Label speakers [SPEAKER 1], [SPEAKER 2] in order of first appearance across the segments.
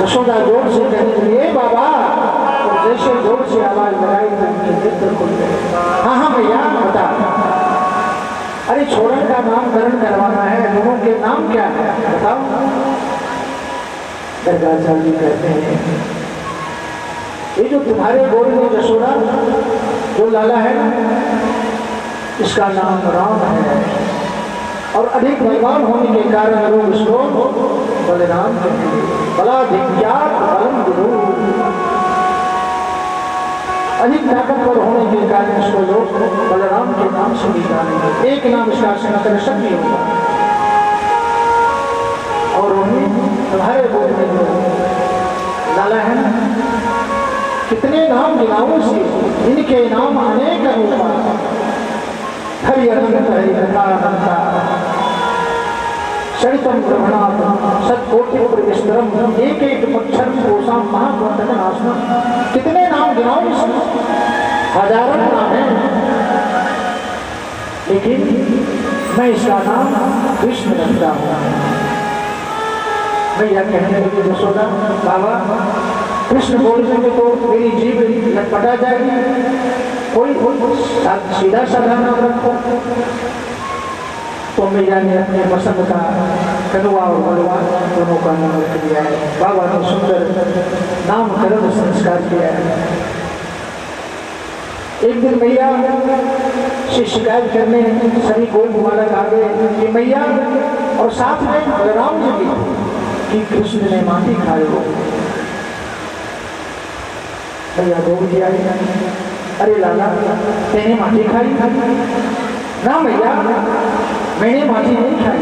[SPEAKER 1] यशोदा जोर से कहने लगी, ए बाबा, और जैसे जोर से आवाज लगाई तो उनके नेत्र खुल गए। हाँ हाँ भैया बता। अरे छोड़न का नामकरण करवाना है, दोनों के नाम क्या है बताओ। गर्गाचार्य कहते हैं, ये जो तुम्हारे गोद में यशोदा जो लाला है ना, इसका नाम राम है, और अधिक बलवान होने के कारण लोग इसको बलराम कहते हैं। बलाधिक्यात् बलम गुरु, अधिक ताकतवर होने के कारण इसको लोग बलराम के नाम से भी जानेंगे। एक नाम इसका सनातन शक्ति होगा। और तुम्हारे गोद में जो लाला है ना, कितने नाम गिनाओ से, इनके नाम अनेक रूपा। हरि अनंत हरि कथा चरितम ब्रह्मणात् सत्कोटि विस्तरम एक एक अक्षर कोशाम महाभवतन आसनम। कितने नाम गिनाओ इसमें, हजारों नाम है, लेकिन मैं इसका नाम कृष्ण रखता हूँ। मैं यह कहने लगी यशोदा, बाबा कृष्ण बोलने में तो मेरी जीभ लटपटा जाएगी, कोई सीधा साधा नाम रखो। तो मैया ने अपने पसंद का कनुआ और बलवान दोनों का नाम रख दिया है। बाबा ने सुंदर नामकरण संस्कार किया है। एक दिन मैया से शिकायत करने सभी गोप बालक आ गए कि मैया, और साथ में बलराम जी भी, कि कृष्ण ने माटी खाई हो। भैया दौड़ के आई, अरे लाला तेने माटी खाई? ना भैया मैंने माटी नहीं खाई।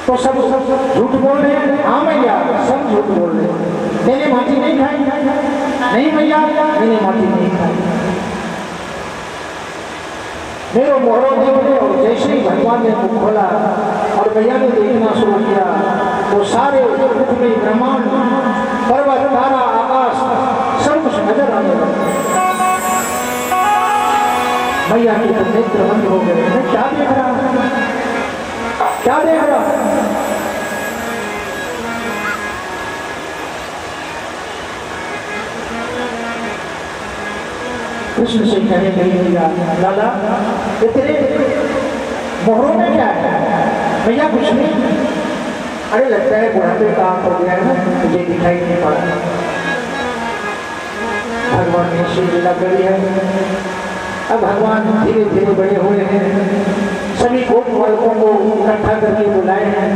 [SPEAKER 1] तो सब झूठ बोल रहे हैं। हाँ भैया सब झूठ बोल रहे हैं। मैंने माटी नहीं खाई? नहीं भैया मैंने माटी नहीं खाई। मेरे मोहरों देखने, और जैसे ही भगवान ने मुख खोला और भैया ने देखना शुरू किया तो सारे पृथ्वी ब्रह्मांड पर्वत तारा आकाश सब कुछ नजर आने लगा। भैया के तो नेत्र बंद हो गए। मैं क्या देख रहा हूँ, क्या देख रहा हूँ? कृष्ण से कहने लगी, भैया लाला ये तेरे मोहरों में क्या है? भैया कुछ नहीं। अरे लगता है बुढ़ापे का आप हो गया है ना, मुझे दिखाई नहीं पड़ा। भगवान ने श्री लीला करी है। अब भगवान धीरे धीरे बड़े हुए हैं, सभी गोप बालकों को इकट्ठा करके बुलाए हैं।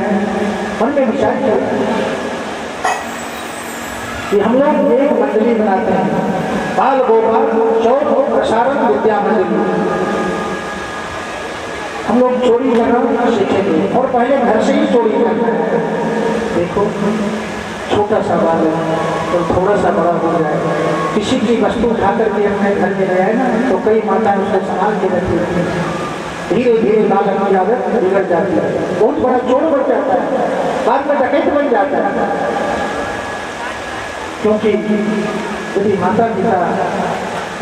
[SPEAKER 1] मन में विचार किया कि हम लोग एक मंडली बनाते हैं, बाल गोपाल चौथ प्रसारण विद्या मंडली। हम लोग चोरी करना सीखेंगे, और पहले घर से ही चोरी करना है। देखो छोटा सा बाल तो थोड़ा सा बड़ा हो जाए। किसी की वस्तु उठा करके अपने घर में ले आए ना, तो कई माताएं उसको संभाल के रखती हैं। धीरे धीरे बालक की आदत बिगड़ जाती है, बहुत बड़ा चोर बन जाता है, बाद में डकैत बन जाता है। क्योंकि यदि माता पिता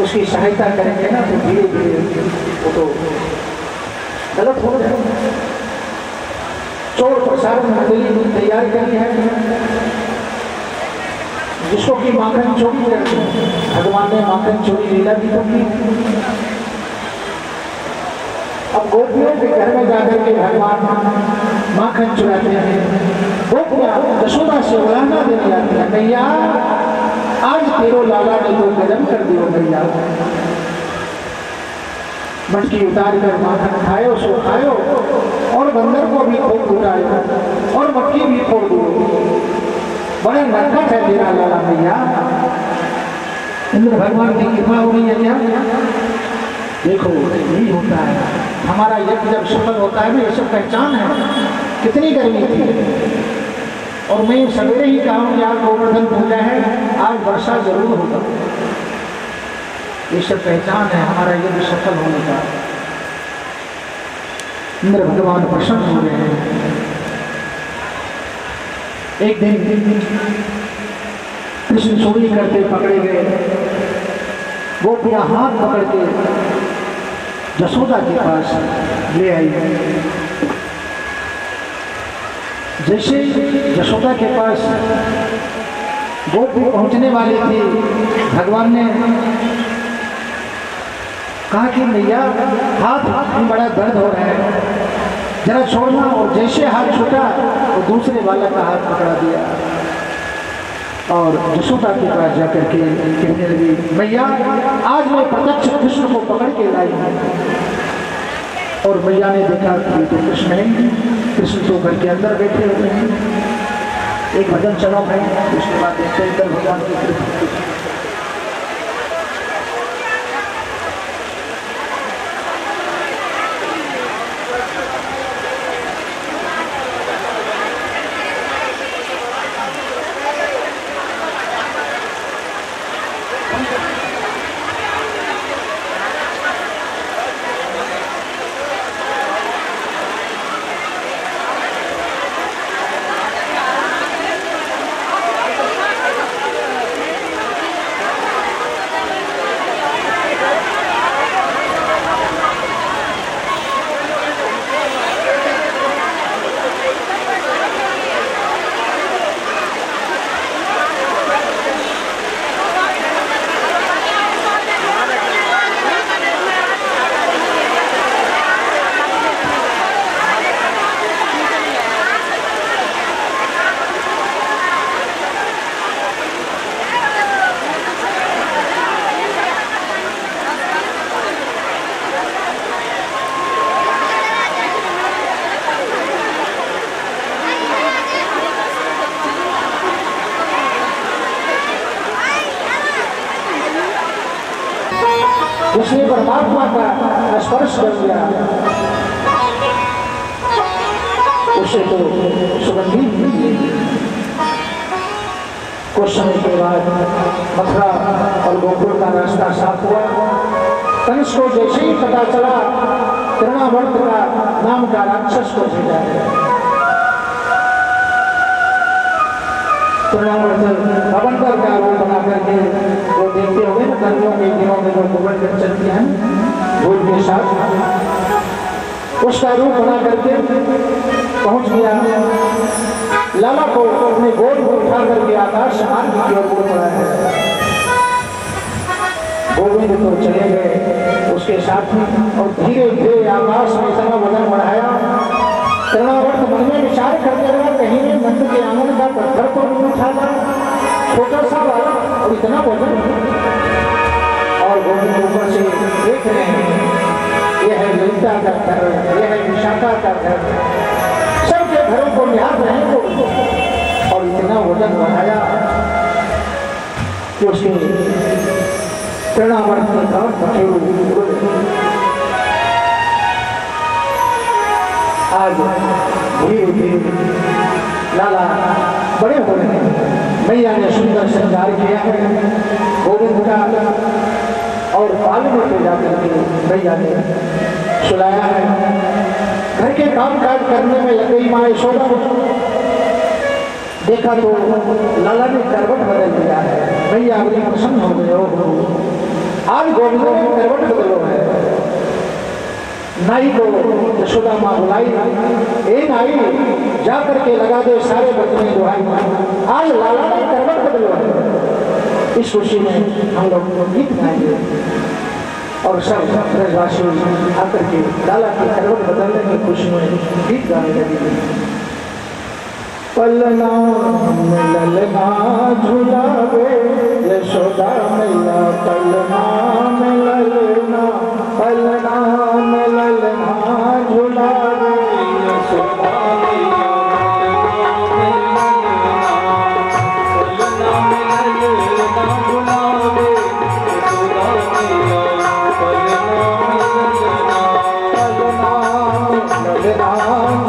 [SPEAKER 1] उसकी सहायता करेंगे ना, तो धीरे धीरे वो तो गलत हो जाएगा। चोर प्रसारण मंडली तैयार करी है, जिसको कि माखन चोरी करते हैं। भगवान ने माखन चोरी लीला भी तो की। अब गोपियों के घर में जाकर के भगवान माखन चुराते हैं। गोपियां यशोदा से उलाहना देने जाती है, भैया आज तेरो लाला ने तो गजब कर दियो भैया। मटकी उतार कर माखन खायो सो खायो, और बंदर को भी खूब उठायो, और मटकी भी फोड़ दियो। बड़े नटखट है तेरा लाला भैया। इंद्र भगवान की कृपा हो रही है क्या? देखो यही होता है, हमारा यज्ञ जब सफल होता है, ये सब पहचान है। कितनी गर्मी थी, और मैं सवेरे ही कहा कि आज गोवर्धन पूजा है, आज वर्षा जरूर होगा। ये सब पहचान है हमारा यज्ञ सफल होने का। इंद्र भगवान प्रसन्न हो रहे हैं। एक दिन कृष्ण चोरी करते पकड़े गए। गोपियां हाथ पकड़ के यशोदा के पास ले आई। जैसे यशोदा के पास गोपी पहुंचने वाली थी, भगवान ने कहा कि मैया हाथ में बड़ा दर्द हो रहा है, जरा छोड़ना। और जैसे हाथ छूटा तो दूसरे वाला का हाथ पकड़ा दिया और यशोदा के पास जाकर के कहने लगी, मैया आज मैं प्रत्यक्ष कृष्ण को पकड़ के लाई हूँ। और मैया ने देखा कि तो कृष्ण नहीं, कृष्ण तो घर के अंदर बैठे हुए हैं। एक भजन चलाओ भाई, उसके बाद देखते हैं भगवान की कृपा। उसने परमात्मा का स्पर्श कर दिया, उसे तो सुगंधी कुछ समय के बाद मथुरा और गोकुल का रास्ता साफ हुआ। कंस को जैसे ही पता चला, तृणावर्त का नाम का राक्षस को भेजा गया। भवंतर का रूप बना करके वो देखते हुए न गर्मियों के दिनों में जो गोबर कर चलती हैं भूल के साथ, उसका रूप बना करके पहुंच गया। लाला को अपने गोद को उठा करके आकाश मार्ग की ओर मुड़ पड़ा है। गोविंद तो चले गए उसके साथ में, और धीरे धीरे आकाश में इतना वजन बढ़ाया। तृणावर्त मन में विचार करने लगा, कहीं में नंद के आंगन का पत्थर तो नहीं उठाता, छोटा सा वाला और इतना वजन। और गोविंद ऊपर से देख रहे हैं, यह है ललिता का घर, यह है विशाखा का घर, सबके घरों को निहार रहे हैं। और इतना वजन बढ़ाया कि उसके तृणावर्त ने कहा, आज धीरे धीरे लाला बड़े हो रहे हैं। मैया ने सुंदर श्रृंगार किया है गोविंद का, और पालने पे जाकर के मैया ने सुलाया है। घर के काम काज करने में लग गई माँ यशोदा। देखा तो लाला ने करवट बदल दिया है। मैया बड़ी प्रसन्न हो गए, आज गोविंद ने करवट बदलो है। नाई को यशोदा माँ बुलाई, ए नाई जा करके लगा दे सारे बर्तन दुहाई, आज लाला ने करवट बदलो है। इस खुशी में हम लोग गीत गाएंगे और सब ब्रजवासी आकर के लाला की करवट बदलने की खुशी में गीत गाने लगेंगे। पलना ललना झुलावे यशोदा मैया, पलना में ललना, पलना में ललना झुलावे यशोदा मैया, पलना में ललना झुलावे यशोदा मैया, पलना में ललना, पलना ललना झुलावे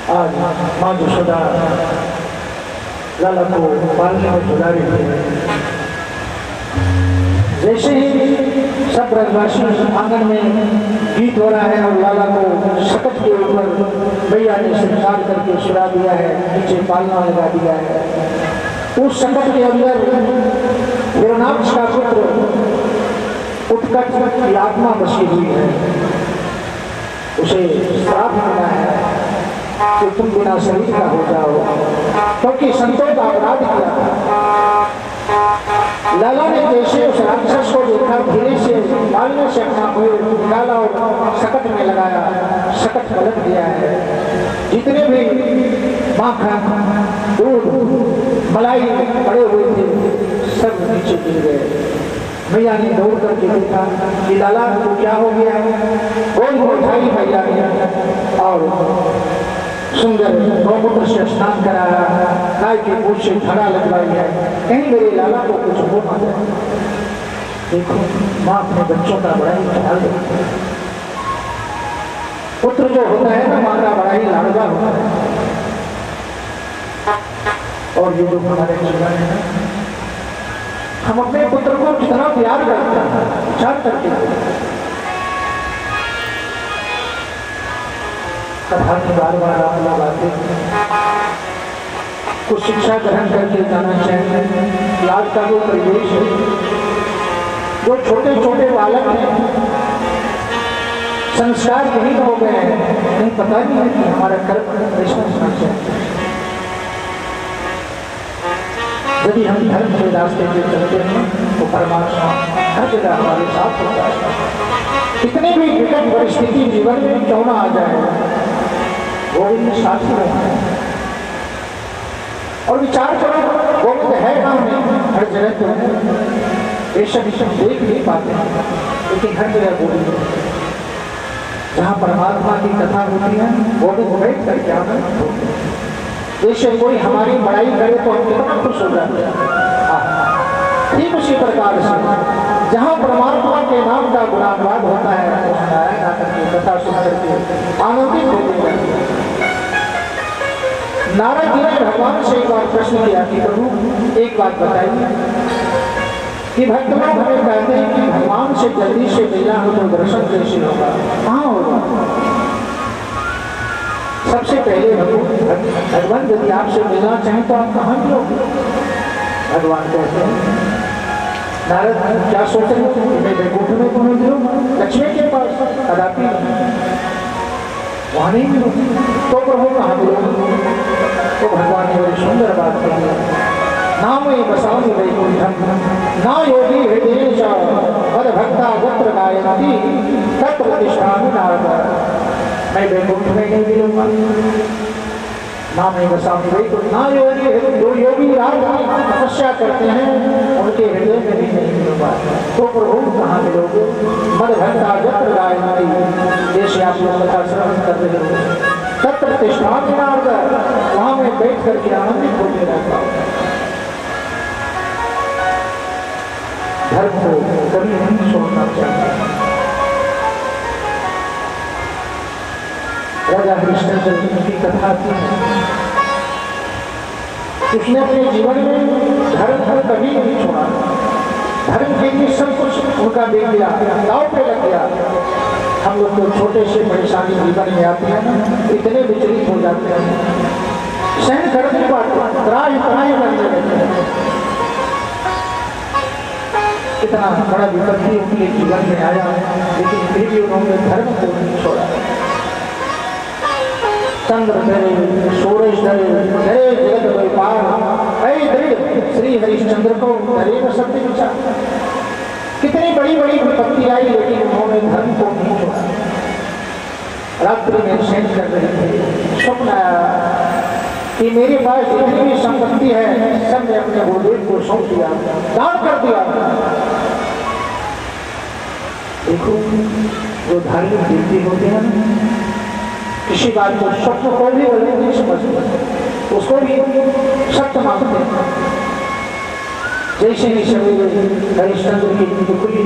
[SPEAKER 1] आज माँ यशोदा लाला को पालने में झुला रही है। जैसे ही सब ब्रजवासी आंगन में गीत हो रहा है और लाला को शकट के ऊपर भैया ने श्रृंगार करके सुला दिया है, नीचे पालना लगा दिया है। उस शकट के अंदर हिरणाक्ष का पुत्र उत्कट की आत्मा बसी हुई है। उसे श्राप मिला है कि तुम बिना शरीर का हो जाओ, क्योंकि संतों का अपराध किया। लाला ने जैसे उस राक्षस को देखा, धीरे से डालने से अपना पैर निकाला और शकट में लगाया। शकट पलट गया है। जितने भी माखन, दूध, मलाई पड़े हुए थे सब नीचे गिर गए। भैया ने दौड़ करके देखा कि लाला को क्या हो गया है। गोल को उठाई भैया ने और सुंदर गौमूत्र से स्नान कराया, गाय के पूछ से धड़ा लगवाई है, कहीं मेरे लाला को कुछ हो ना जाए। देखो माँ अपने बच्चों का बड़ा ही ख्याल रखती है। पुत्र जो होता है ना, माँ का बड़ा ही लाडवा होता है। और ये जो हमारे जीवन है, हम अपने पुत्र को कितना प्यार करते हैं, विचार करके कथा की बार बार आप लोग आते कुछ शिक्षा ग्रहण करके जाना चाहिए। आज का जो परिवेश है, जो छोटे छोटे बालक हैं संस्कार विहीन हो गए हैं, नहीं पता नहीं है कि हमारा कर्म कैसा होना चाहिए। यदि हम धर्म के रास्ते पे चलते हैं तो परमात्मा हर जगह हमारे साथ होता है। कितनी भी विकट परिस्थिति जीवन में क्यों ना आ जाए, गोविंद साथी रहता है। और विचार करो, गोविंद है गाँव में, हर जगह तो है, बेशक देख नहीं पाते लेकिन हर जगह गोविंद। जहाँ परमात्मा की कथा होती है गोविंद बैठ करके आनंद होते हैं। जैसे कोई हमारी बड़ाई करे तो हम कितना खुश हो जाते हैं। ठीक उसी प्रकार से जहाँ परमात्मा के नाम का गुणानुवाद होता है, नारायण आकर के कथा सुन करके आनंदित होते हैं। नारद जी ने भगवान से एक बार प्रश्न किया कि प्रभु एक बात बताइए कि भक्त लोग हमें कहते हैं कि भगवान से जल्दी से मिलना हो तो दर्शन कैसे होगा, कहाँ होगा। सबसे पहले भगवान यदि आपसे मिलना चाहें तो आप कहाँ मिलोगे। भगवान कहते हैं नारद क्या सोच रहे हो कि मैं वैकुंठ में तो नहीं मिलूंगा, लक्ष्मी के पास कदापि वहाँ नहीं मिलूंगा, तो प्रभु कहाँ मिलोगे। तो भगवान ने बड़ी सुंदर बात कही, नाम बसाऊंगी वैकुंठम ना योगी हृदय पद भक्ता गत्र गायत्री तत्र तिष्ठामि नारद। मैं वैकुंठ में नहीं मिलूंगा, नाम बसाऊंगी वैकुंठ ना योगी, जो योगी रात में तपस्या करते हैं उनके हृदय में भी नहीं मिलूंगा। तो प्रभु कहाँ मिलोगे। मद भक्ता गत्र गायत्री, जैसे आप लोग कथा श्रवण कर रहे हो, तत्र तिष्ठामि नारद, वहां में बैठ करके आनंदित होते रहता हूँ। धर्म को कभी नहीं छोड़ना चाहिए। राजा हरिश्चंद्र की कथा थी, उसने अपने जीवन में धर्म को कभी नहीं छोड़ा। धर्म के लिए सब कुछ उनका दे दिया, दांव पे लग गया। हम लोग तो छोटे से परेशानी जीवन में आती है ना, इतने विचलित हो जाते हैं, सहन कर नहीं पाते, त्राही करने लगते हैं। इतना बड़ा विपत्ति उनके जीवन में आया, लेकिन फिर भी उन्होंने धर्म को नहीं छोड़ा। चंद्र धरे सूरज धरे धरे जगत व्यापार ऐ दृढ़ श्री हरिश्चंद्र को धरे में सत्य विचार। कितनी बड़ी बड़ी विपत्ति आई लेकिन उन्होंने धर्म को नहीं छोड़ा। रात्रि में शयन कर रहे थे, स्वप्न आया कि मेरे पास जितनी भी संपत्ति है सब मैं अपने गुरुदेव को सौंप दिया, दान कर दिया। देखो जो धार्मिक व्यक्ति होते हैं किसी बात को स्वप्न को भी गलत नहीं समझते, उसको भी सत्य मानते हैं। जैसे ही सवेरे हरिश्चंद्र की टुकड़ी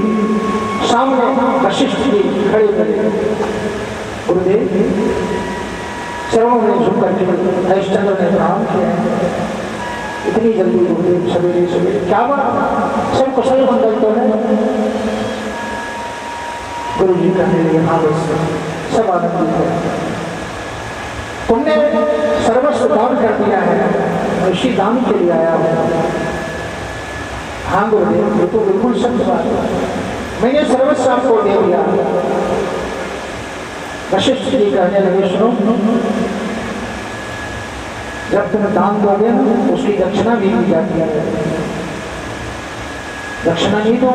[SPEAKER 1] सामने वशिष्ठ जी खड़े खड़े, गुरुदेव चरणों में झुक करके हरिश्चंद्र ने प्रणाम किया। इतनी जल्दी गुरुदेव सवेरे सवेरे क्या बात, सब कुशल मंगल तो है? गुरु जी कहने लगे हाँ बस सब आनंदित है, तुमने सर्वस्व दान कर दिया है, ऋषि दान के लिए आया हूँ। हाँ गुरुदेव ये तो बिल्कुल सत्य बात है, मैंने सर्वस्व आपको दे दिया। वशिष्ठ जी कहने लगे सुनो, जब तुम दान दोगे ना उसकी दक्षिणा भी दी जाती है, दक्षिणा नहीं दो।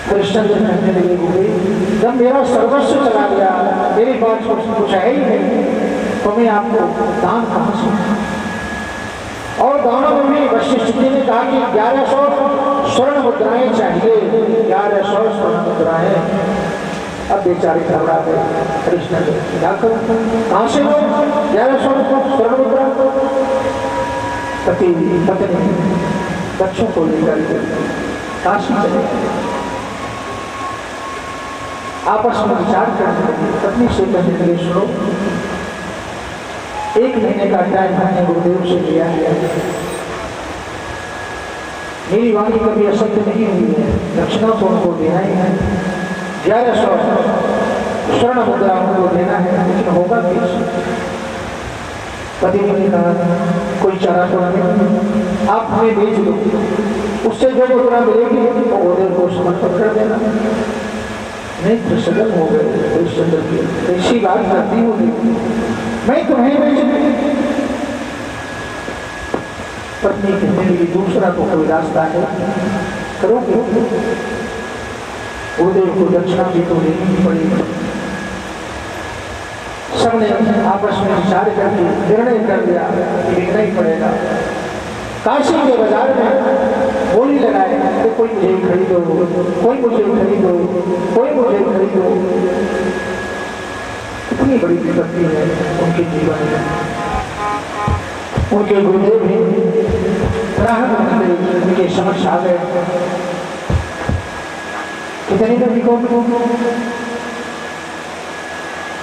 [SPEAKER 1] हरिश्चंद्र कहने लगे गुरुदेव जब मेरा सर्वस्व चला गया, मेरे पास कुछ है ही नहीं, तो मैं आपको दान कहाँ से? और दानों में भी वशिष्ठ जी ने कहा कि 1100 स्वर्ण मुद्राएं चाहिए, 1100 स्वर्ण मुद्राएं। अब बेचारे घबरा गए, हरिश्चंद्र क्या करूं, कहाँ से लो 1100 स्वर्ण मुद्रा? पति पत्नी बच्चों को लेकर काशी चले, आपस में विचार करने लगे। पत्नी से कहने लगे सुनो, 1 महीने का टाइम हमने गुरुदेव से लिया है, मेरी वाणी कभी असत्य नहीं हुई है, दक्षिणा तो उनको देना ही है, 1100 स्वर्ण मुद्रा उनको देना है, लेकिन होगा कैसे? पति ने कहा कोई चारा तो नहीं, आप हमें बेच दो, उससे जो मुद्रा मिलेगी वो गुरुदेव को समर्पित कर देना। नेत्र सजल हो गए हरिश्चंद्र की, ऐसी बात करती हूँ मैं तुम्हें बेच दूँ। पत्नी कहने लगी दूसरा तो कोई रास्ता है, करोगे? गुरुदेव को दक्षिणा भी तो लेनी पड़ेगी। सबने आपस में विचार करके निर्णय कर लिया कि लिखना ही पड़ेगा। काशी के बाजार में बोली लगाए कि कोई मुझे खरीदो, कोई मुझे खरीदो, कोई मुझे खरीदो। कितनी बड़ी विपत्ति है उनके जीवन में। उनके गुरुदेव भी उनके समक्ष आ गए, कितने नबी को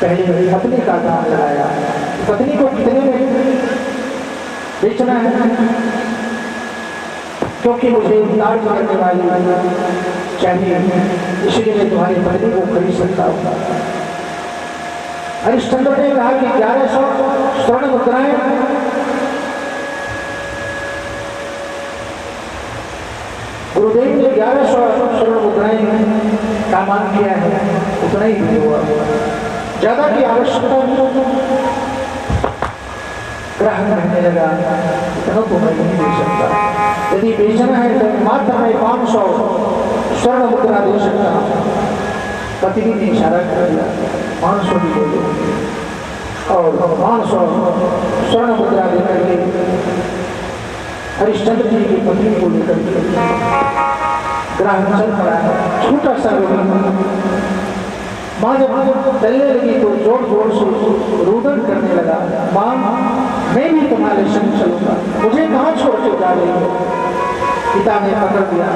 [SPEAKER 1] पहले पत्नी का दाम लगाया, पत्नी को कितने में बेचना है, क्योंकि मुझे उतार करने वाली चाहिए, इसलिए मैं तुम्हारी पत्नी को खरीद सकता हूँ। हरिश्चंद्र ने कहा कि 1100 स्वर्ण मुद्राएं गुरुदेव ने 1100 स्वर्ण मुद्राएं का मांग किया है, उतना ही हुआ, ज्यादा की आवश्यकता नहीं। ग्राहक कहने लगा इतना तो मैं नहीं दे सकता, यदि बेचना है तो मात्र मैं 500 स्वर्ण मुद्रा दे सकता हूँ। पति ने इशारा कर दिया 500 भी दे दो, और 500 स्वर्ण मुद्रा देकर के हरिश्चंद्र जी की पत्नी को लेकर ग्राहक चल पड़ा है। छोटा सा माँ जब चलने लगी तो जोर जोर से रुदन करने लगा, माँ मैं भी तुम्हारे संग चलूंगा, मुझे कहाँ छोड़ के जा रही हो? पिता ने पकड़ दिया,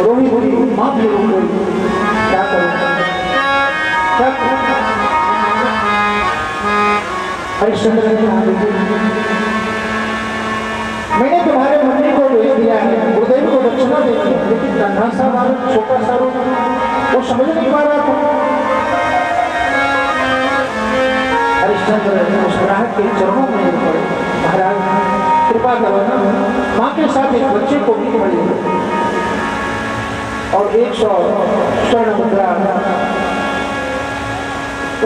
[SPEAKER 1] रोही बोली, माँ भी रो गई, क्या करूँ क्या करूँ? हरिश्चंद्र ने कहा मैंने तुम्हारे मंत्री को भेज दिया है, गुरुदेव को दक्षिणा देनी है, लेकिन नन्हा सा बालक, छोटा सा रूप, वो समझ नहीं पा रहा था। हरिश्चंद्र उस ग्राहक के चरणों में गिर पड़े, महाराज कृपा करो ना, माँ के साथ एक बच्चे को भी मिले और 100 स्वर्ण मुद्रा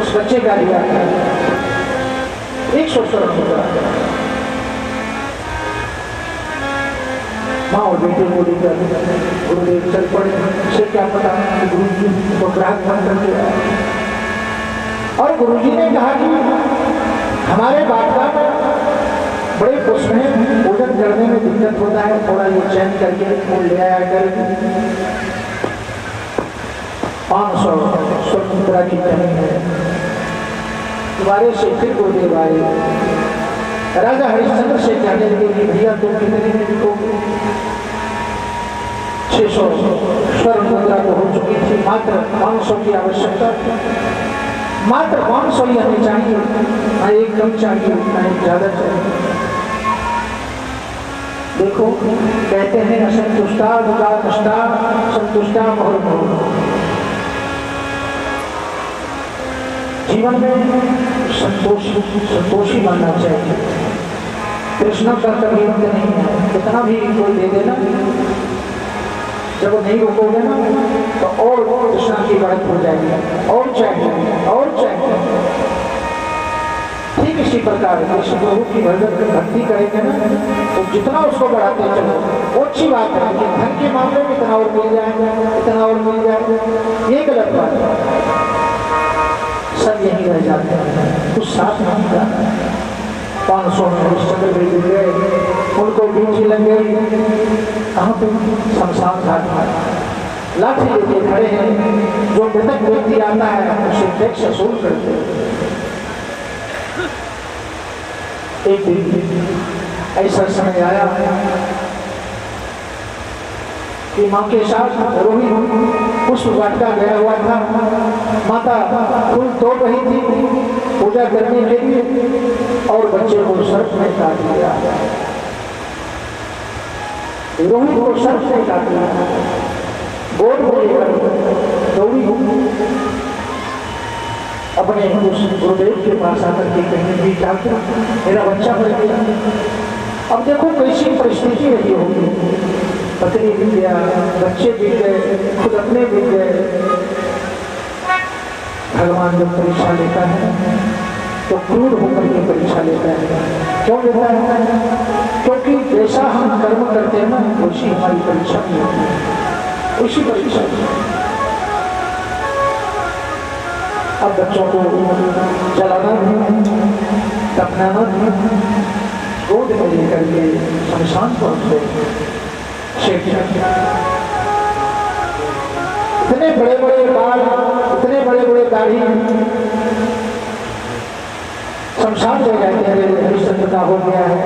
[SPEAKER 1] उस बच्चे का दिया, 100 स्वर्ण मुद्रा। माँ और बेटे को लेकर गुरुदेव चल पड़े, उसे क्या पता कि गुरु जी को ग्राहक बन कर दिया। और गुरु जी ने कहा कि हमारे बाप का बड़े पुष्प में भोजन करने में दिक्कत होता है, थोड़ा ये चैन करके फूल ले आया कर 500 स्वर्ण मुद्रा की कमी है। दोबारे से फिर गुरुदेव आए, राजा हरिश्चंद्र से कहने लगे कि भैया तुम कितने में बिकोगे? 600 स्वर्ण मुद्रा तो हो चुकी थी, मात्र 500 की आवश्यकता थी। मात्र 500 ही हमें चाहिए, ना एक कम चाहिए ना एक ज्यादा चाहिए। देखो कहते हैं असंतुष्टा दुका कष्टा संतुष्टा मोहर मोहर। जीवन में संतोषी बनना चाहिए। कृष्ण का कभी अंत नहीं है, कितना भी कोई दे देना, जब नहीं रोकोगे ना तो और कृष्ण की बात हो जाएगी, और चाहिए और चाहिए। ठीक इसी प्रकार कृष्ण प्रभु की भक्ति करेंगे ना तो जितना उसको बढ़ाते चलो वो अच्छी बात है, लेकिन धन के मामले में इतना और मिल जाएगा, इतना और मिल जाएगा, ये गलत बात है। सब यही रह जाते हैं, कुछ साथ नहीं जाता। 500 में हरिश्चंद्र भी जुड़ गए, उनको बीच लग गई, कहाँ पे शमशान घाट में लाठी लेके खड़े हैं। जो मृतक व्यक्ति आता है उसे टैक्स वसूल करते हैं। एक दिन ऐसा समय आया कि माँ के साथ रोहित पुष्प वाटिका गया हुआ था। माता फूल तोड़ रही थी पूजा करने के लिए और बच्चे को सर्प में काट दिया। रोहित को सर्प से काट दिया। बोल बोलेकर दौड़ी अपने उस गुरुदेव के पास आकर के कहने भी चाहते मेरा बच्चा मर गया। अब देखो कैसी परिस्थिति रही होगी, पत्नी बिक गया, बच्चे बिक गए, खुद अपने बिक गए। भगवान जब परीक्षा लेता है तो क्रूर होकर के परीक्षा लेता है। क्यों लेता है? क्योंकि जैसा हम कर्म करते हैं ना वैसी हमारी परीक्षा भी होती है, उसी परीक्षा। अब बच्चों को जलाना दफनाना गोद में लेकर के शमशान पहुंच गए। इतने बड़े बड़े बाल, इतने बड़े बड़े दाढ़ी, शमशान ले जाते हैं। हरिश्चंद्र का हो गया है,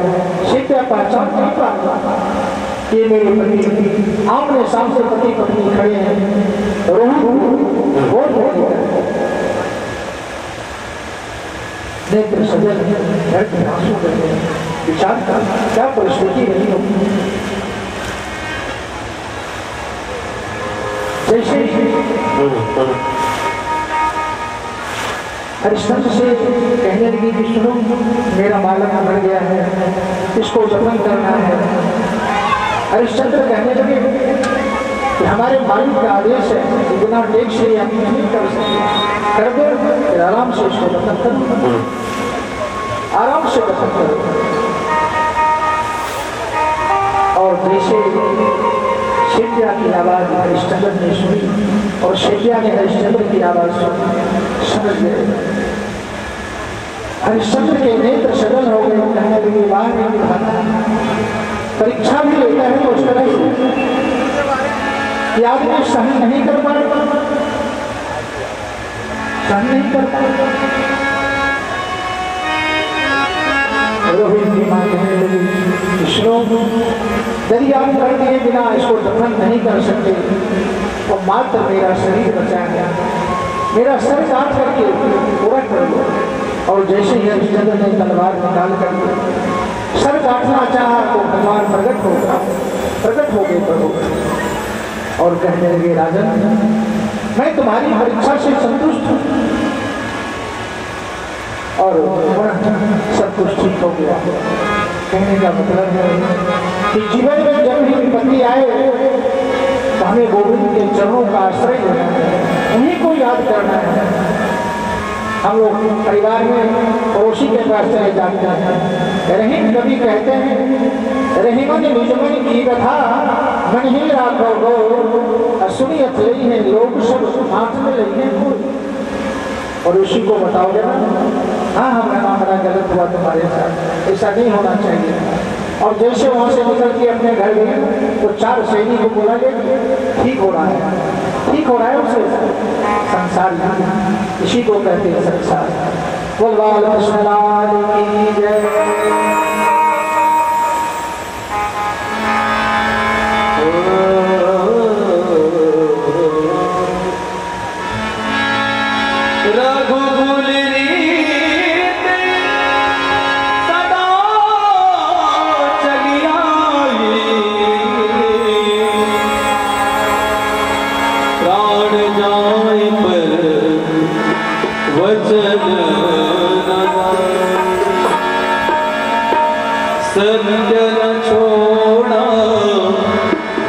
[SPEAKER 1] से क्या पहचान नहीं पाता ये मेरे पति। आमने सामने पति पत्नी खड़े हैं, नेत्र सजल आंसू बहे। विचार का क्या परिस्थिति रही होगी। जैसे हरिश्चंद्र से कहने लगी कि सुनो मेरा बालक मर गया है, इसको दफन करना है। हरिश्चंद्र कहने लगे कि हमारे मालिक का आदेश है, बिना टेक से हम नहीं कर सकते, कर दो फिर आराम से उसको दफन करो, आराम से दफन करो। और जैसे शिल्या की आवाज हरिश्चंद्र ने सुनी और शिल्या ने हरिश्चंद्र की आवाज सुनी, समझ गए। हरिश्चंद्र के नेत्र सजल हो गए। कहने लगे वाह परीक्षा भी लेता है तो उस तरह से कि आदमी सहन नहीं कर पाएगा, सहन नहीं कर पाएगा। रोहित की मां कहने लगी यदि आप कर दिए बिना इसको दफन नहीं कर सकते तो मात्र मेरा शरीर बचा गया, मेरा सर काट करके पूरा कर दो। और जैसे ही हरिश्चंद्र ने तलवार निकाल कर सर काटना चाहा तो भगवान प्रकट हो गए प्रभु और कहने लगे राजन मैं तुम्हारी परीक्षा से संतुष्ट हूँ और सब कुछ ठीक हो गया। कहने का मतलब है कि जीवन में जब भी विपत्ति आए तो हमें गोविंद के चरणों का आश्रय लेना है, उन्हीं को याद करना है। हम लोग परिवार में पड़ोसी के पास चले जाते हैं। रहीम कवि कहते हैं रहीमन निजमन की कथा मन ही राखो गो सुनियत रही है लोग सब हाथ में लेने को और उसी को बताओगे ना हाँ हमारा गलत हुआ तुम्हारे साथ, ऐसा नहीं होना चाहिए। और जैसे वहां से निकल के अपने घर गए तो 4 सैनिक को बोला गया ठीक हो रहा है, ठीक हो रहा है उसे संसार इसी को कहते हैं संसार। बोल कृष्ण लाल की जय।
[SPEAKER 2] रघुकुल रीत सदा चली आई, प्राण जाए पर वचन न जाए, सत्य न छोड़ा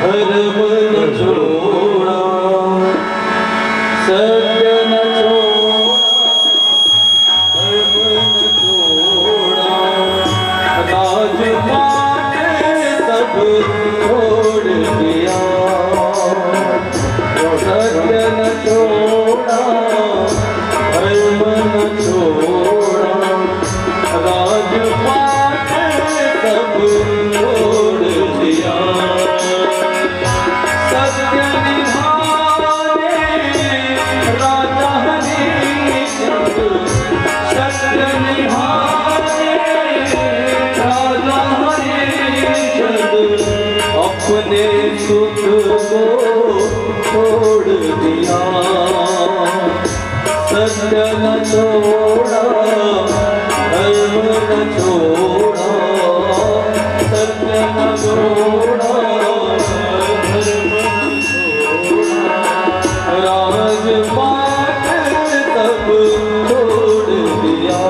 [SPEAKER 2] धर्म न छोड़ा, सत्य न छोड़ा धर्म न छोड़ा, राज पाट सब छोड़ दिया, सत्य न छोड़ा धर्म न छोड़ा, राज पाट सब छोड़ दिया, सत्य निभाने राजा हरिश्चंद्र, सत्य निभाने राजा हरिश्चंद्र, अपने सुख को छोड़ दिया, सत्य न छोड़ा धर्म न छोड़ा, सत्य न छोड़ा धर्म न छोड़ा, राजपाट सब छोड़ दिया,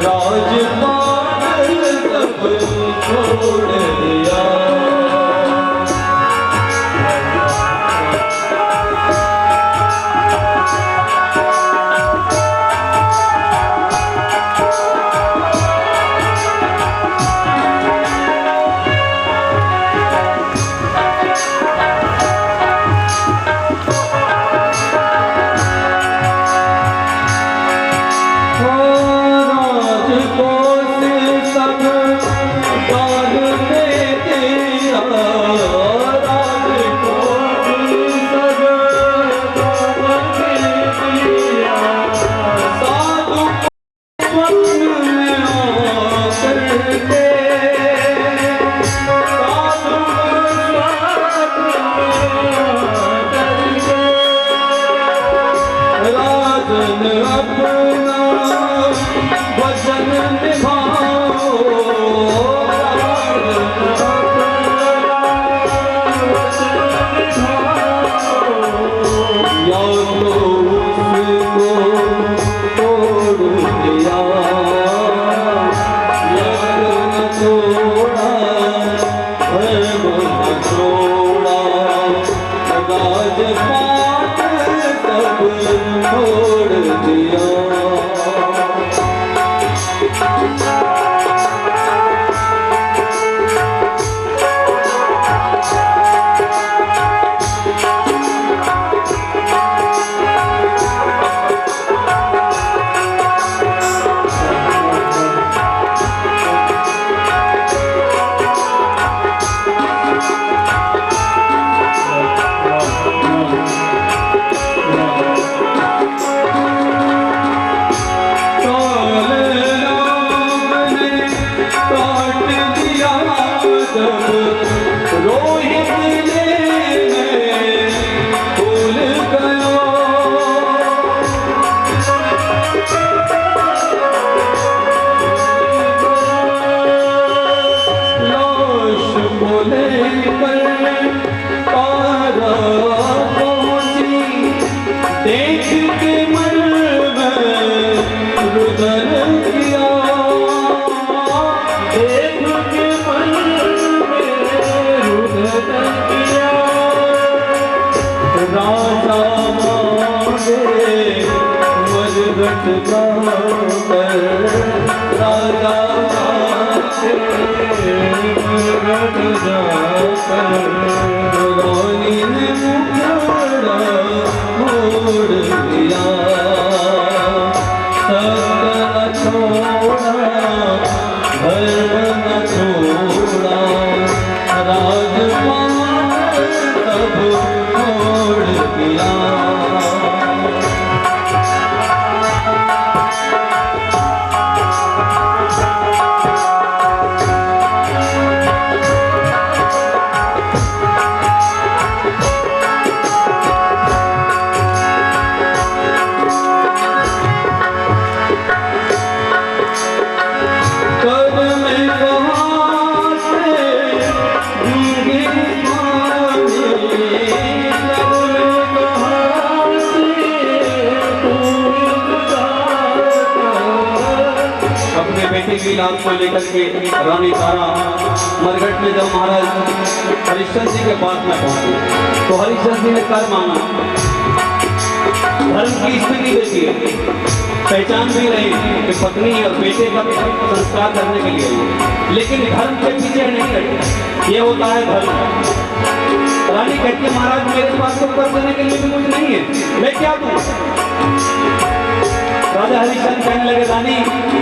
[SPEAKER 2] राजपाट सब छोड़ दिया। बेटी वीलाल को लेकर के रानी तारा मरघट में जब महाराज हरिश्चंद्र जी के पास में पहुंचे तो हरिश्चंद्र जी ने कर मांगा। धर्म की स्थिति देखिए, पहचान भी रही कि पत्नी और बेटे का संस्कार करने के लिए, लेकिन धर्म के पीछे नहीं हटे। ये होता है धर्म। रानी कहती है महाराज मेरे पास तो कर देने के लिए भी कुछ नहीं है, मैं क्या दूं? राजा हरिश्चंद्र कहने लगे रानी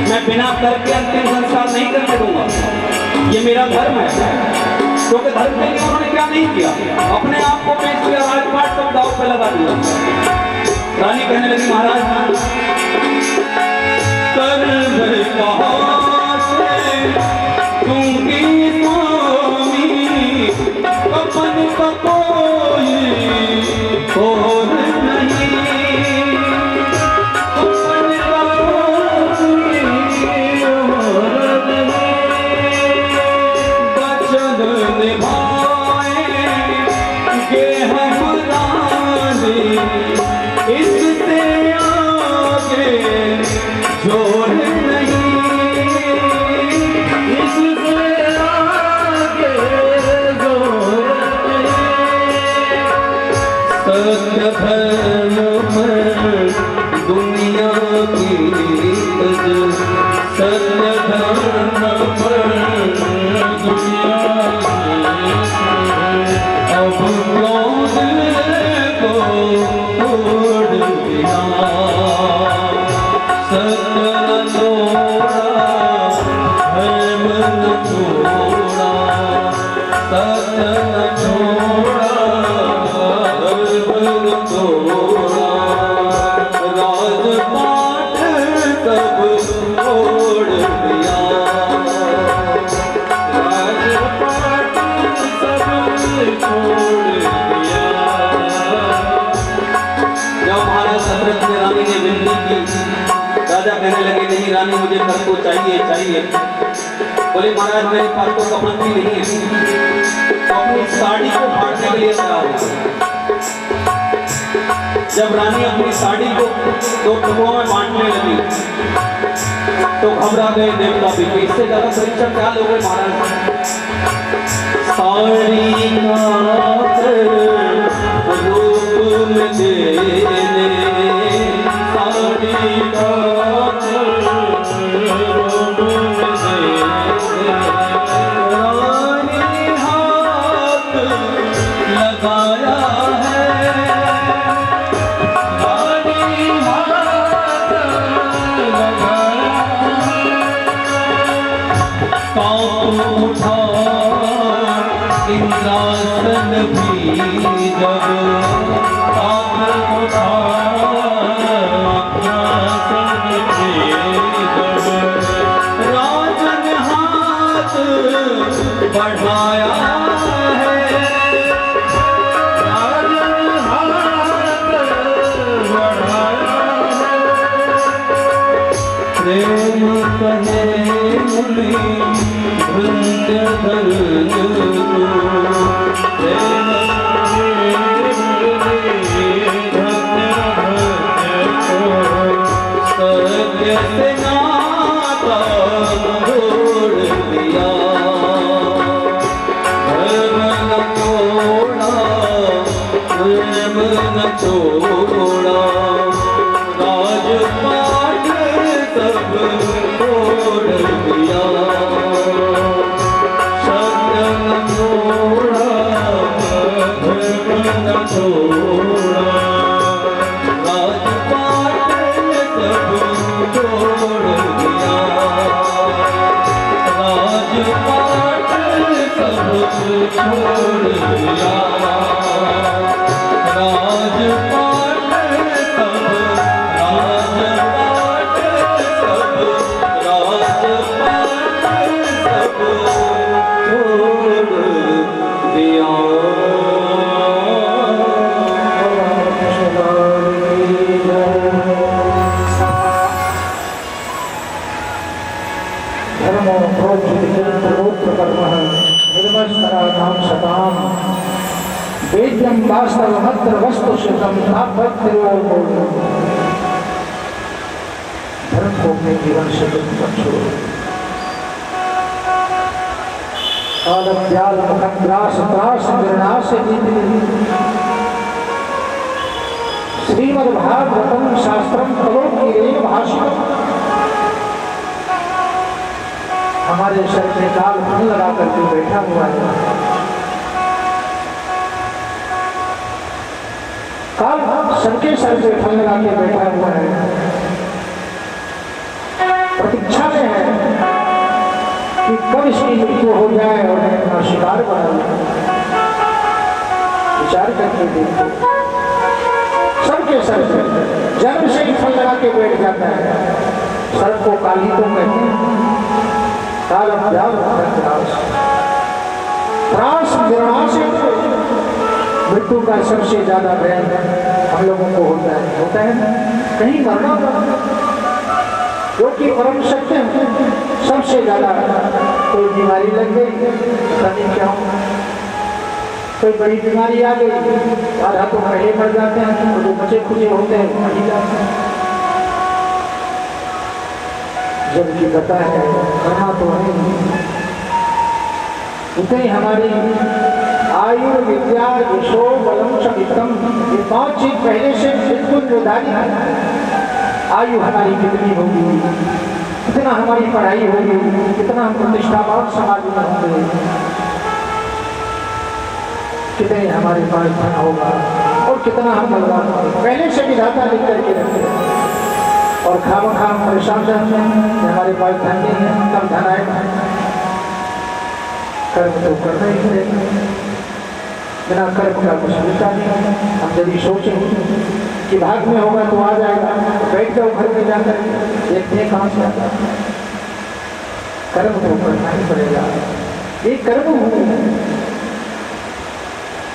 [SPEAKER 2] मैं बिना कर के अंतिम संस्कार नहीं करने दूंगा, ये मेरा धर्म है। क्योंकि धर्म के लिए उन्होंने क्या नहीं किया, अपने आप को पेश किया, राजपाट सब दाव पे लगा दिया। रानी कहने लगी महाराज अपन का कोई और नहीं, अपन का कोई और नहीं, वचन निभाएंगे हम रानी, इससे आगे जोर नहीं, इससे आगे जोर नहीं। सत्य धर्म में दुनिया की तज, सत्य धर्म में दुनिया अब कौन को छोड़ दिया, सत्य न छोड़ा धर्म न छोड़ा, सत्य न छोड़ा धर्म न छोड़ा, राजपाट सब छोड़ दिया, राजपाट सब छोड़ दिया। जब महाराज दशरथ ने रानी ने विनती की, राजा कहने लगे नहीं रानी मुझे घर को चाहिए चाहिए। बोले महाराज मेरे पास तो कफन भी नहीं है, तो अपनी साड़ी को फाड़ने के लिए तैयार है। जब रानी अपनी साड़ी को दो टुकड़ों में बांटने लगी तो घबरा गए देवता भी, इससे ज्यादा परीक्षा क्या लोगे महाराज। साड़ी का रूप में देने, साड़ी का रूप में देने, रानी हाथ लगाया है, रानी हाथ लगाया है, कांप उठा इंद्रासन भी जब, कांप उठा इंद्रासन भी जब, राजन हाथ बढ़ाया है, राजन हाथ बढ़ाया है, प्रेम कहे मुनि वृंद धन प्रेम सत्य से नाता जोड़ दिया, धर्म न छोड़ा प्रेम न छोड़ा, राजपाट सब छोड़ दिया, सत्य न छोड़ा धर्म न छोड़ा, राजपाट सब छोड़ दिया, राजपाट सब छोड़ दिया, राजपाट सब, राजपाट सब, राजपाट सब छोड़ दिया।
[SPEAKER 1] धर्मो प्रोत्कर्मः निर्मत्सराणां सताम् वेद्यं वास्तवमत्र वस्तुशतं तापत्रयोर्मूलम्। धर्म को अपने जीवन से बिल्कुल छोड़ो, कालव्याल मुखग्रास त्रास निर्णास श्रीमद्भागवतम शास्त्रम कलोकीरेण भाषितम। हमारे सर में काल फन लगा करके बैठा हुआ है। काल सबके सर पे फल लगा के बैठा हुआ है, प्रतीक्षा में है कि कब इसकी मृत्यु हो जाए और मैं अपना शिकार बना लूं। विचार करके देखो, सबके सर पे जन्म से ही फल लगा के बैठ जाता है। सर को काली तो कहते हैं। कालव्याल त्रास निर्णास, मृत्यु का सबसे ज्यादा भय हम लोगों को होता है कहीं मरना, जो कि परम सत्य है। सबसे ज्यादा कोई बीमारी लग गई, पता नहीं क्या हो, कोई बड़ी बीमारी आ गई, आधा तो पहले मर जाते हैं, तो जो बचे खुचे होते हैं मर ही जाते हैं। जबकि पता है मरना तो है। इतनी हमारी आयु विद्या यशो बलम समितम, ये 5 चीज पहले से बिल्कुल निर्धारित है। आयु हमारी कितनी होगी, कितना हमारी पढ़ाई होगी, कितना हम प्रतिष्ठावान समाज में होंगे, कितने हमारे पास धन होगा और कितना हम बलवान होंगे, पहले से विधाता लिख करके रखते। और खाम परेशान रहते हैं, हमारे पास धन नहीं है, कब धन आएगा। कर्म तो करना ही पड़ेगा, बिना कर्म का कुछ मिलता नहीं। हम यदि सोचें कि भाग में होगा तो आ जाएगा, तो बैठ जाओ घर में जाकर, देखते हैं कहाँ से आता है। कर्म तो करना ही पड़ेगा, ये कर्म भूमि है।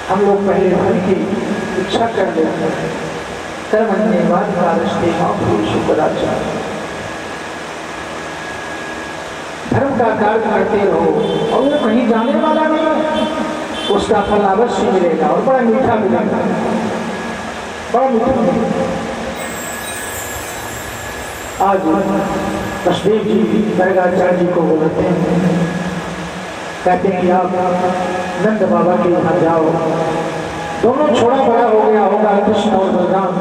[SPEAKER 1] हम लोग पहले धन की इच्छा कर लेते हैं। कर्मण्येवाद कारस्ते मां पुरुषो कदाचार, धर्म का कार्य करते रहो और वो कहीं जाने वाला नहीं है, उसका फल अवश्य मिलेगा और बड़ा मीठा मिलेगा, बड़ा मीठा मिलेगा। आज बसदेव जी गर्गाचार्य जी को बोलते हैं, कहते हैं कि आप नंद बाबा के यहाँ जाओ। दोनों छोड़ा बड़ा हो गया होगा, कृष्ण और बलराम,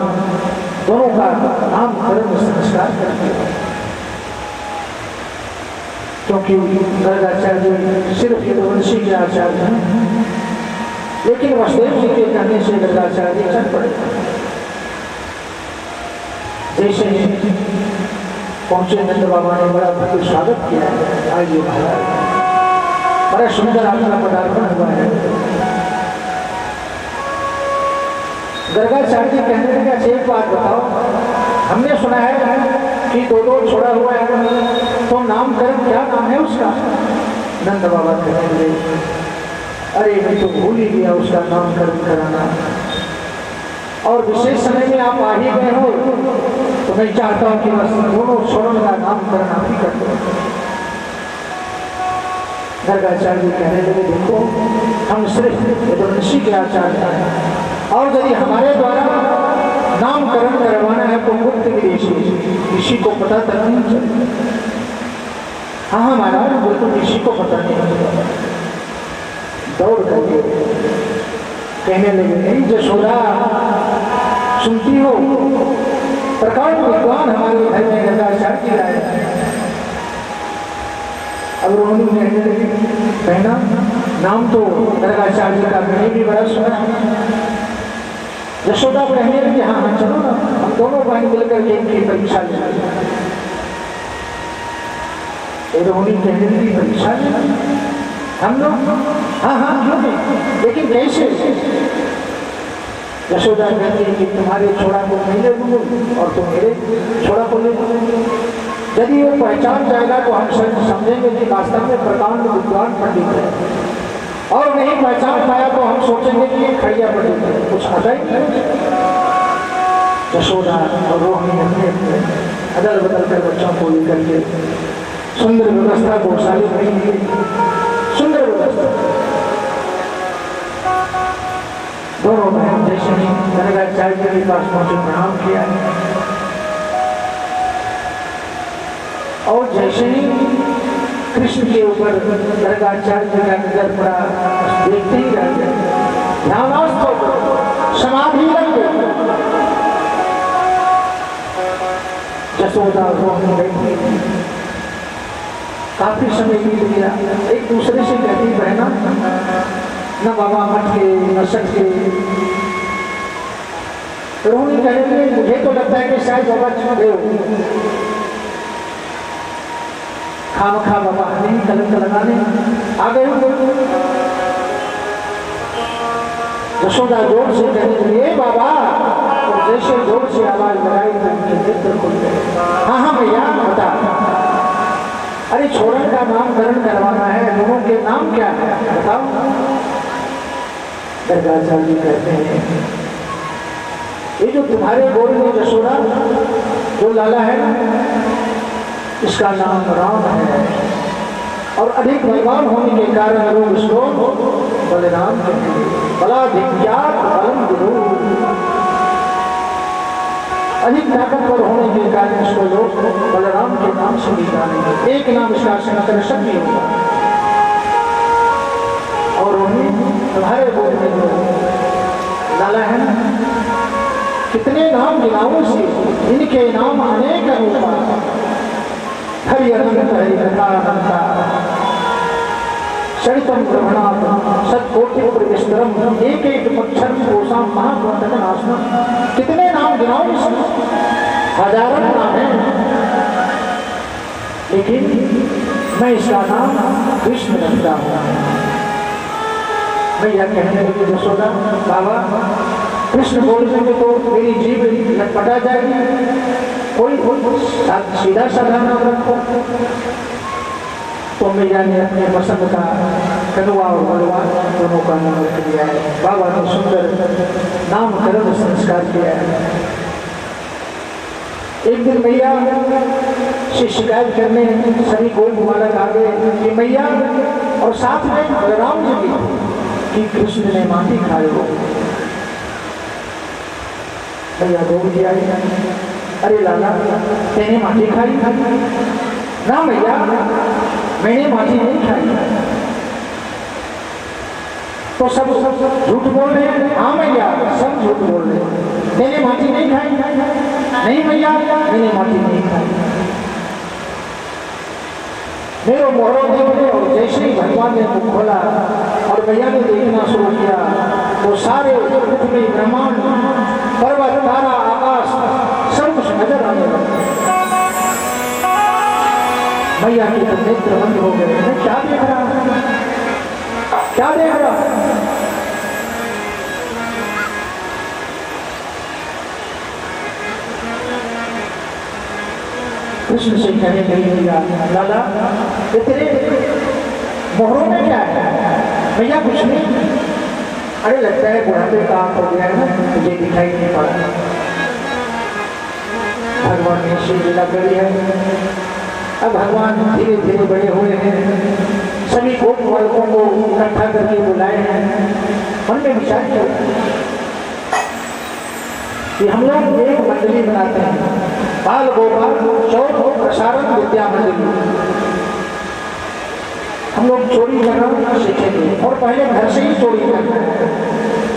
[SPEAKER 1] दोनों का नाम धर्म संस्कार करते हैं। क्योंकि गर्गाचार्य सिर्फ यदुवंशी के आचार्य हैं, लेकिन वसुदेव जी के कहने से गर्गाचार्य चल पड़े। जैसे पहुंचे नंद बाबा ने बड़ा भव्य स्वागत किया है, आइए महाराज, बड़ा सुंदर आपका पदार्पण हुआ है। गर्गाचार्य कहने लगा, एक बात बताओ, हमने सुना है कि दो छोड़ा हुआ है, तो नामकरण क्या नाम है उसका? नंद बाबा कहने लगे, अरे मैं तो भूल ही गया उसका नामकरण कराना, और विशेष समय में आप आ ही गए हो, तो मैं चाहता हूँ कि बस दोनों छोड़ों का नामकरण आप ही कर दो। गर्गाचार्य कहने लगे, देखो हम सिर्फ यदुवंशी के आचार्य हैं, और यदि हमारे द्वारा नामकरण करवाना है तो मुक्त ऋषि को पता तक नहीं चले। हाँ महाराज, बिल्कुल ऋषि को पता नहीं। दौड़ करके कहने लगे, नहीं जशोदा सुनती हो, प्रकांड विद्वान हमारे घर में गर्गाचार्य आए। अब रोहिणी कहने लगी, बहना नाम तो गर्गाचार्य का मैंने भी बड़ा सुना है। यशोदा कहने लगी, हाँ हाँ चलो ना, हम दोनों बहन मिलकर के इनकी परीक्षा लेंगे। रोहिणी कहने लगी, परीक्षा लेंगे हम लोग? हाँ हाँ क्यों नहीं, लेकिन कैसे? यशोदा कहती है कि तुम्हारे छोड़ा को मैं ले लूँ और तुम मेरे छोड़ा को ले लो। यदि वो पहचान जाएगा तो हम समझेंगे कि वास्तव में प्रकांड विद्वान पंडित है, और नहीं पहचान पाया तो हम सोचेंगे कि ये खड़िया पंडित है, कुछ आता ही नहीं। यशोदा और रोहिणी अपने अदल बदल कर बच्चों को लेकर के सुंदर व्यवस्था गौशाले में, सुंदर व्यवस्था। दोनों बहन जैसे ही गर्गाचार्य के पास पहुंचे, प्रणाम किया, और जैसे ही कृष्ण के ऊपर गर्गाचार्य जी का नजर पड़ा, देखते ही रह गए, ध्यानस्थ हो गए, समाधि लग गई। यशोदा रोने लगी, काफी समय बीत गया। एक दूसरे से कहती बहना, न बाबा मट के न सट के। रोनी कहेंगे मुझे तो लगता है कि शायद बाबा छूटे हो, खामखा बाबा हमें कलंक लगाने आ गए हो। यशोदा जोर से कहने लगी बाबा, और जैसे जोर से आवाज लगाई तो उनके नेत्र खुल गए। हाँ हाँ भैया बता। अरे छोड़न का नामकरण करवाना है, दोनों के नाम क्या है बताओ। गर्गाचार्य जी कहते हैं ये जो तुम्हारे गोद में यशोदा जो लाला है इसका नाम राम है, और अधिक बलवान होने के कारण लोग इसको बलराम कहते हैं। बलाधिक्यात् बलम गुरु, अधिक ताकतवर होने के कारण इसको लोग बलराम के नाम से भी जानेंगे। एक नाम इसका शंकर भी होगा। और उन्हें तुम्हारे गोद में जो लाला है ना, कितने नाम गिनाऊं से, इनके नाम अनेक रूपा। हरि अनंत हरि कथानंता सरितम ब्रह्मणात् सत्कोटि प्रविष्टरम एक एक अक्षर कोशा महावंदन नाशनम। कितने नाम गिनाऊं से, हजारों नाम है, लेकिन मैं इसका नाम कृष्ण रखता हूँ। भैया कहने लगे यशोदा बाबा कृष्ण बोलने में तो मेरी जीभ लटपटा जाएगी, कोई सीधा साधा नाम रखो। तो मैया ने अपने पसंद का कनुआ और बलुआ दोनों का नाम रख दिया है। बाबा ने सुंदर नामकरण संस्कार किया है। एक दिन मैया से शिकायत करने सभी गोप बालक आ गए कि मैया, और साथ में बलराम जी भी, कि कृष्ण ने माटी खाई हो। भैया दौड़ के आई, अरे लाला तेने माटी खाई? ना भैया मैंने माटी नहीं खाई। तो सब झूठ बोल रहे हैं? हाँ भैया सब झूठ बोल रहे हैं। मैंने माटी नहीं खाई? नहीं भैया मैंने माटी नहीं खाई। मेरे मोहरों देखने, और जैसे ही भगवान ने मुख खोला और भैया ने देखना शुरू किया तो सारे पृथ्वी ब्रह्मांड पर्वत तारा आकाश सब कुछ नजर आने लगा। भैया के तो नेत्र बंद हो गए। मैं क्या देख रहा हूँ, क्या देख रहा हूँ? कृष्ण से कहने लगी लाला ये तेरे मोहरों में क्या है? भैया कुछ नहीं। अरे लगता है बुढ़ापे का आंख हो गया है ना, मुझे दिखाई नहीं पड़ा। भगवान ने श्री लीला करी है। अब भगवान धीरे धीरे बड़े हुए हैं, सभी गोप बालकों को इकट्ठा करके बुलाए हैं। मन में विचार किया कि हम लोग एक मंडली बनाते हैं, बाल गोपाल चौथ प्रसारण विद्या मंडली। हम लोग चोरी करना सीखेंगे और पहले घर से ही चोरी करना है।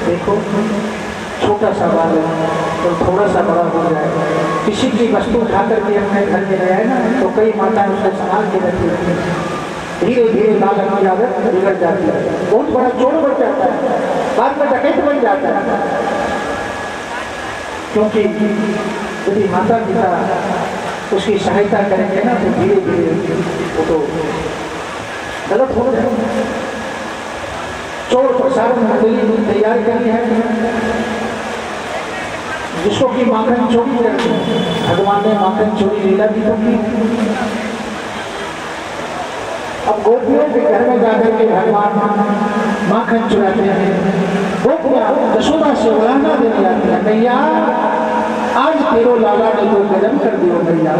[SPEAKER 1] देखो छोटा सा बाल तो थोड़ा सा बड़ा हो जाए, किसी की वस्तु उठा करके अपने घर में ले आए ना तो कई माताएं उसको संभाल के रखती है। धीरे धीरे बालक की आदत बिगड़ जाती है, बहुत बड़ा चोर बन जाता है, बाद में डकैत बन जाता है। क्योंकि यदि माता पिता उसकी सहायता करेंगे ना तो धीरे धीरे वो तो गलत हो जाएगा। चोर प्रसारण मंडली तैयार करनी है जिसको कि माखन चोरी करते हैं। भगवान ने माखन चोरी लीला भी तो की। अब गोपियों के घर में जाकर के भगवान माखन चुराते हैं। गोपियां यशोदा से वराना देने आती है, भैया आज तेरो लाला ने तो गजब कर दियो भैया।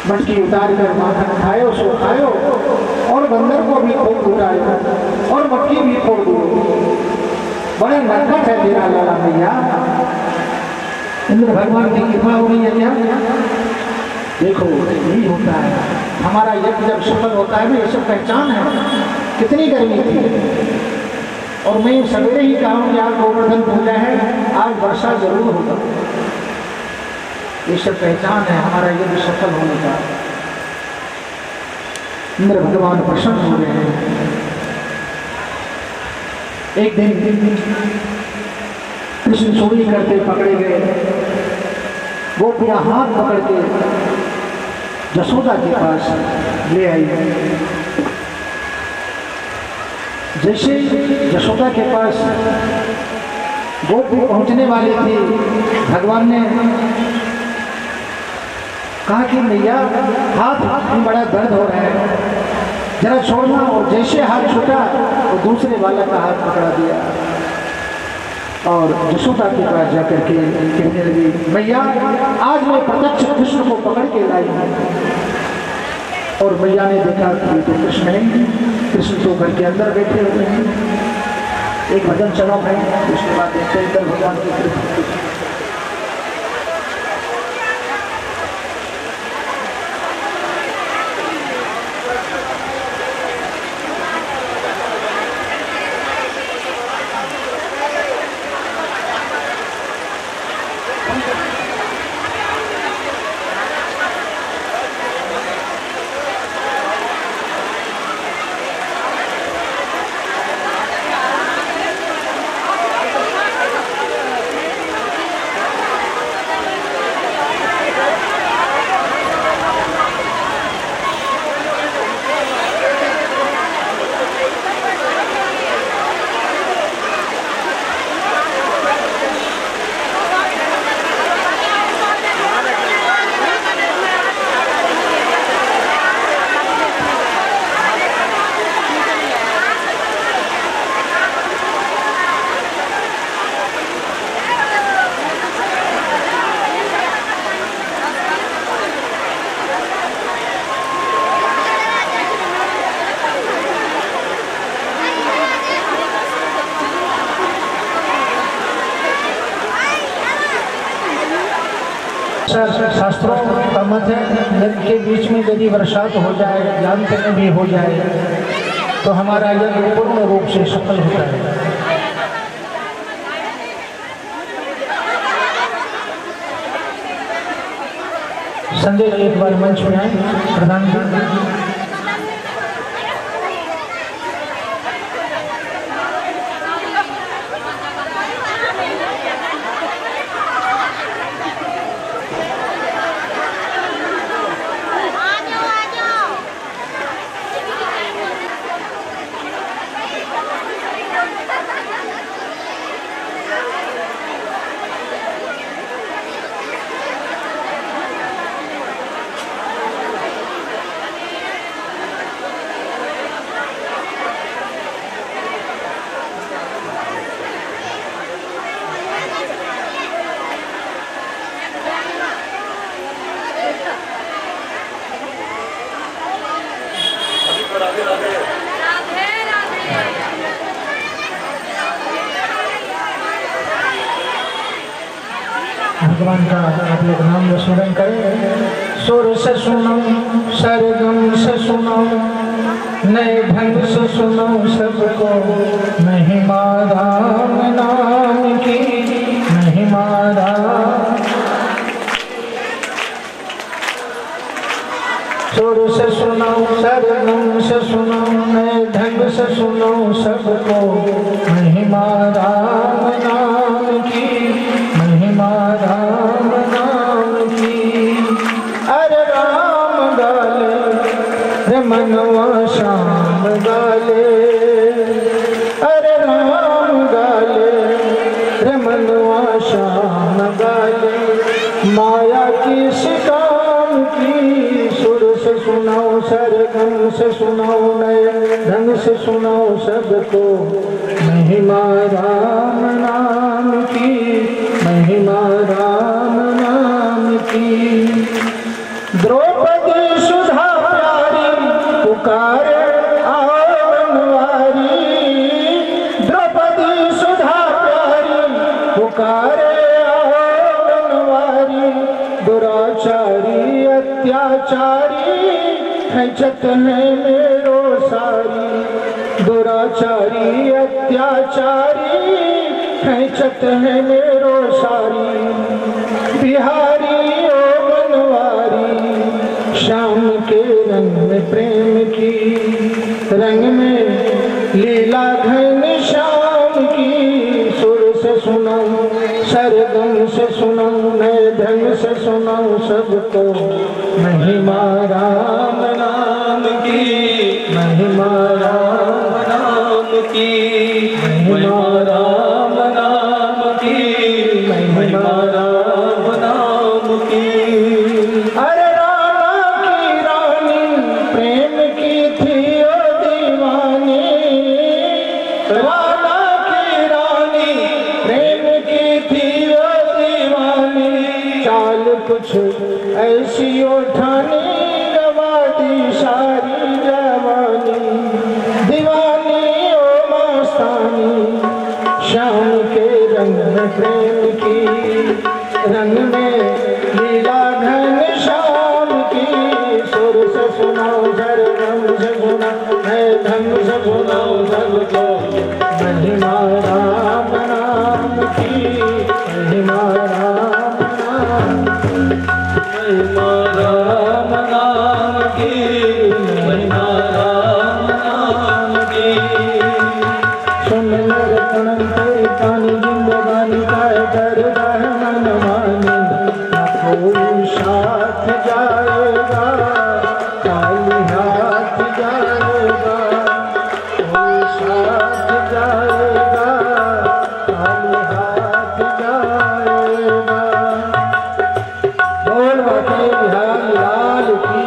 [SPEAKER 1] मटकी उतार कर माखन खायो सो खायो और बंदर को भी खूब उठायो और मटकी भी फोड़ दियो। बड़े नरकट है तेरा लाला भैया। इंद्र भगवान की कृपा हो गई है क्या? देखो यही होता है, हमारा यज्ञ जब सफल होता है ना, ये सब पहचान है। कितनी गर्मी थी, और मैं सवेरे ही कहा कि आज गोवर्धन पूजा है, आज वर्षा जरूर होगा। ये सब पहचान है हमारा यज्ञ सफल होने का। इंद्र भगवान प्रसन्न हो रहे हैं। एक दिन कृष्ण चोरी करते पकड़े गए, वो पूरा हाथ पकड़ के यशोदा के पास ले आई। जैसे यशोदा के पास गोपी पहुंचने वाली थी, भगवान ने कहा कि मैया हाथ में बड़ा दर्द हो रहा है, जरा छोड़ना। और जैसे हाथ छूटा तो दूसरे वाला का हाथ पकड़ा दिया और यशोदा के पास जाकर के कहने लगी, मैया आज मैं प्रत्यक्ष कृष्ण को पकड़ के लाई हूँ। और मैया ने देखा कि तो कृष्ण नहीं, कृष्ण तो घर के अंदर बैठे हुए हैं। एक भजन चलाओ भाई, उसके बाद देखते हैं इधर भगवान की कृपा। शास्त्रों का मत है, नदी के बीच में यदि वर्षात हो जाए, जानत में भी हो जाए, तो हमारा यज्ञ पूर्ण रूप से सफल होता है। संजय जी एक बार मंच में आए, प्रधान जी। भगवान का आप लोग नाम स्मरण करें। सुर से सुनो, सरगम से सुनो, नए ढंग से सुनो सबको, महिमा राम नाम की, महिमा राम। सुर से सुनो, सरगम से सुनो, नए ढंग से सुनो सबको, महिमा राम नाम की, महिमा राम नाम की। अरे राम गाले रे मनवा श्याम गाले, अरे राम गाले रे मनवा श्याम गाले, माया की शिकाम की। सुर से सुनाओ, सरगम से सुनाओ, नए ढंग से सुनाओ सबको, महिमा राम नाम की, महिमा राम नाम की। द्रौपदी सुधा प्यारी पुकारे आओ बनवारी, द्रौपदी सुधा प्यारी पुकारे आओ बनवारी, दुराचारी अत्याचारी खिंचत है मेरो सारी। दुराचारी अत्याचारी खिंचत है मेरो सारी। बिहारी ओ बनवारी श्याम के रंग में प्रेम की, रंग में लीला घन श्याम की। सुर से सुनाऊं सरगम से सुनाऊं नए ढंग से सुनाऊं सबको महिमा राम नाम की। महिमा राम नाम की। महिमा राम नाम की। महिमा राम नाम की। अरे राणा की रानी प्रेम की थी ओ दीवानी। राणा की रानी प्रेम की थी ओ दीवानी। चाल कुछ ऐसी उठानी गवा दी सारी जवानी। दीवानी ओ मस्तानी श्याम के रंग में प्रेम की, रंग में लीला घन श्याम की। सुर से सुनाओ सरगम से सुनाओ नए ढंग से सुनाओ सबको महिमा राम नाम की। महिमा राम नाम। महिमा राम नाम की। महिमा राम नाम की। सुन मेरे तन पे पानी जिंदगानी का डर मन मानी। न कोई साथ जाएगा खाली हाथ जाएगा। कोई साथ जाएगा खाली हाथ जाएगा। बोल बाकी बिहार लाल की।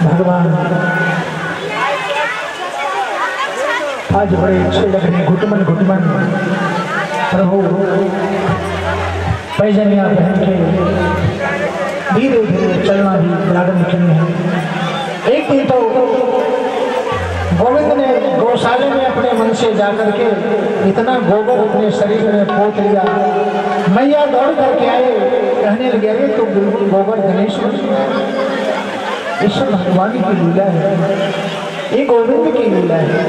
[SPEAKER 1] भगवान आज बड़े अच्छे लग रहे घुटमन घुटमन प्रभु पैजनिया पहन के धीरे धीरे चलना भी लागन की है। एक दिन तो गोविंद ने गौशाले में अपने मन से जाकर के इतना गोबर अपने शरीर में पोत लिया। मैया दौड़ करके आए, कहने लगे अरे तो बिल्कुल गोबर गणेश ईश्वर भगवान की लीला है, ये गोविंद की लीला है।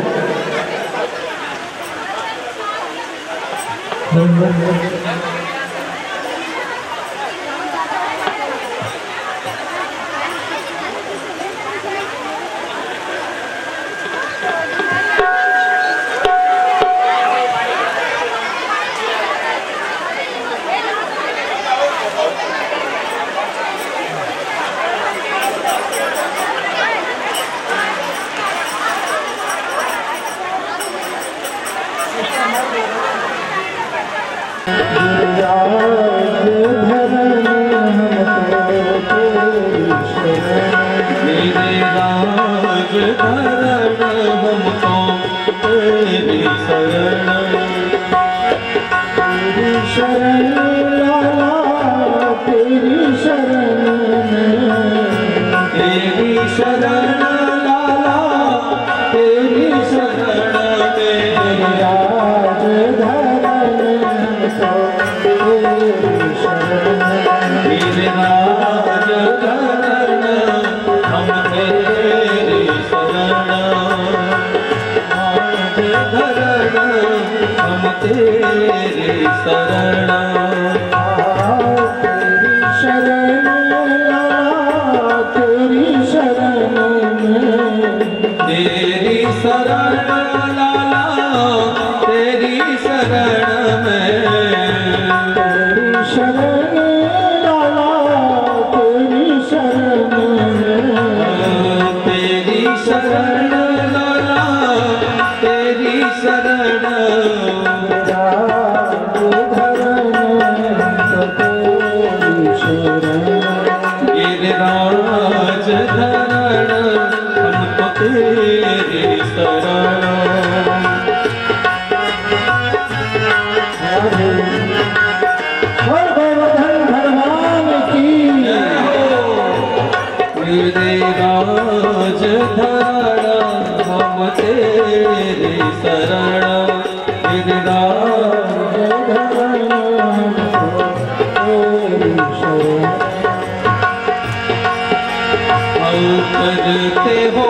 [SPEAKER 2] करते हो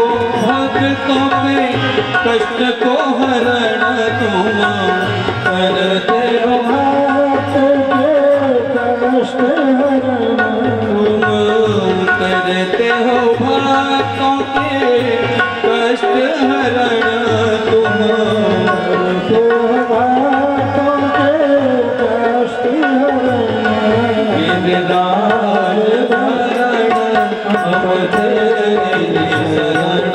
[SPEAKER 2] भक्तों के कष्ट को हरण तुम, करते हो
[SPEAKER 1] भक्त के कष्ट हरण,
[SPEAKER 2] तुम करते हो भक्तों के कष्ट हरण तुम,
[SPEAKER 1] भक्तों के कष्ट हरण,
[SPEAKER 2] गिरधार धरण अब तेरी शरण,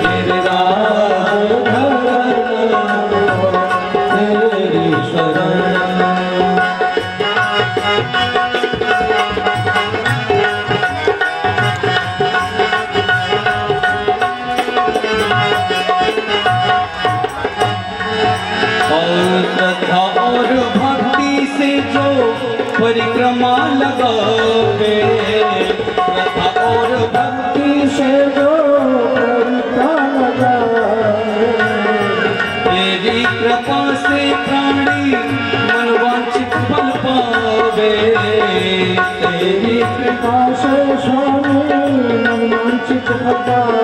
[SPEAKER 2] गिरधार धरण तेरी शरण। और श्रद्धा और भक्ति से जो परिक्रमा लगावे, श्रद्धा और भक्ति से जो
[SPEAKER 1] परिक्रमा लगावे,
[SPEAKER 2] तेरी कृपा से प्राणी मनवांछित फल पावे, तेरी
[SPEAKER 1] कृपा से स्वामी मनवांछित फल पावे।